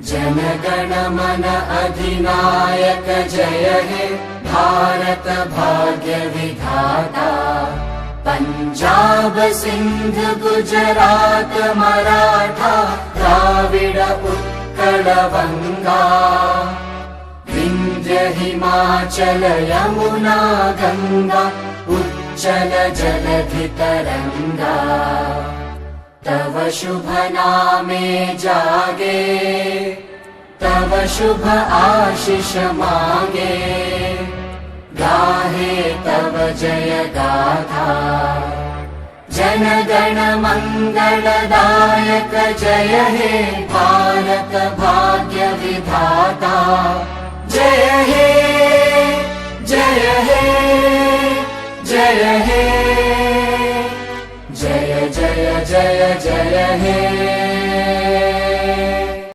जनगण मन अधिनायक जय हे भारत भाग्य विधाता। पंजाब सिंध गुजरात मराठा द्राविड उत्कल बंगा। विंध्य हिमाचल यमुना गंगा उच्चल जलधि तरंगा। तव शुभ नामे जागे तव शुभ आशीष मांगे। गाहे तव जय गाथा जनगण मंगलदायक जय हे भारत भाग्य विधाता। जय हे जय हे जय हे जय जय जय जय हे।